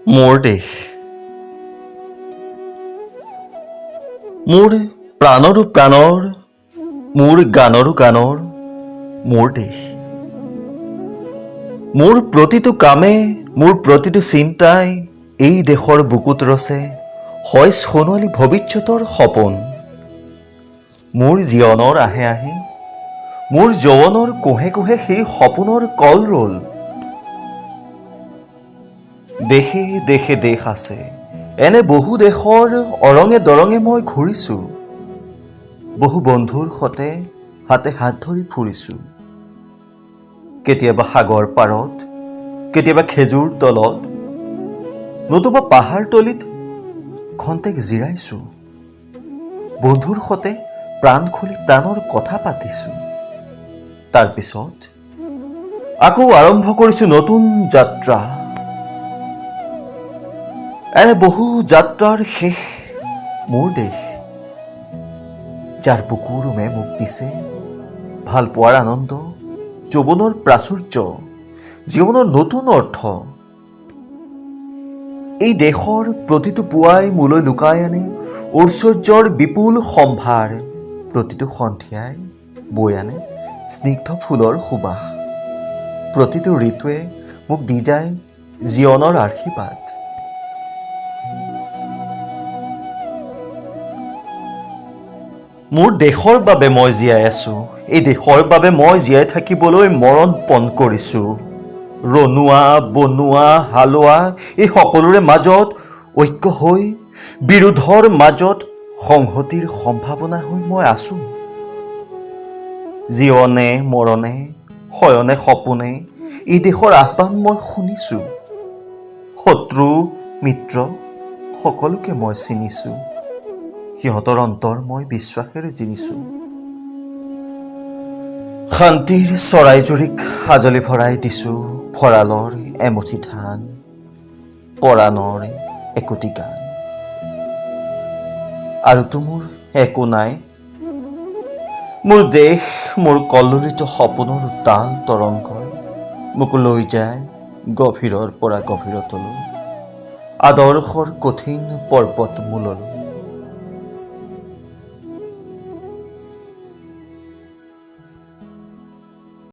মোৰ দেশ, মোৰ প্ৰাণৰো প্ৰাণৰ, মোৰ গানৰো গানৰ, মোৰ দেশ। মোৰ প্ৰতিটো কামে, মোৰ প্ৰতিটো চিন্তাই এই দেশৰ বুকুত ৰচে হয় সোণোৱালী ভৱিষ্যতৰ সপোন। মোৰ জীৱনৰ আহে আহে, মোৰ যৌৱনৰ কোহে কোহে সেই সপোনৰ কলৰোল। দেশে দেশে দেশ আছে, এনে বহু দেশৰ অৰঙে দৰঙে মই ঘূৰিছোঁ। বহু বন্ধুৰ সতে হাতে হাত ধৰি ফুৰিছোঁ। কেতিয়াবা সাগৰ পাৰত, কেতিয়াবা খেজুৰ তলত, নতুবা পাহাৰ তলিত খন্তেক জিৰাইছোঁ। বন্ধুৰ সতে প্ৰাণ খুলি প্ৰাণৰ কথা পাতিছোঁ। তাৰপিছত আকৌ আৰম্ভ কৰিছোঁ নতুন যাত্ৰা। এনে বহু যাত্ৰাৰ শেষ মোৰ দেশ, যাৰ বুকুৰুমে মোক দিছে ভাল পোৱাৰ আনন্দ, যৌৱনৰ প্ৰাচুৰ্য, জীৱনৰ নতুন অৰ্থ। এই দেশৰ প্ৰতিটো পুৱাই মোলৈ লুকাই আনে ঐশ্বৰ্যৰ বিপুল সম্ভাৰ। প্ৰতিটো সন্ধিয়াই বৈ আনে স্নিগ্ধ ফুলৰ সুবাস। প্ৰতিটো ঋতুৱে মোক দি যায় জীৱনৰ আশীৰ্বাদ। মোৰ দেশৰ বাবে মই জীয়াই আছোঁ। এই দেশৰ বাবে মই জীয়াই থাকিবলৈ মৰণ পণ কৰিছোঁ। ৰনোৱা বনোৱা হালোৱা এই সকলোৰে মাজত ঐক্য হৈ, বিৰোধৰ মাজত সংহতিৰ সম্ভাৱনা হৈ মই আছোঁ। জীৱনে মৰণে শয়নে সপোনে এই দেশৰ আহ্বান মই শুনিছোঁ। শত্ৰু মিত্ৰ সকলোকে মই চিনিছোঁ। সিহঁতৰ অন্তৰ মই বিশ্বাসেৰে জিনিছোঁ। শান্তিৰ চৰাইজুৰিক আজলি ভৰাই দিছোঁ ভঁৰালৰ এমুঠি ধান, পৰাণৰ একোটি গান। আৰুতো মোৰ একো নাই। মোৰ দেশ মোৰ কল্লোলিত সপোনৰ উত্তাল তৰংগই মোক লৈ যায় গভীৰৰ পৰা গভীৰতলৈ, আদৰ্শৰ কঠিন পৰ্বত মূললৈ।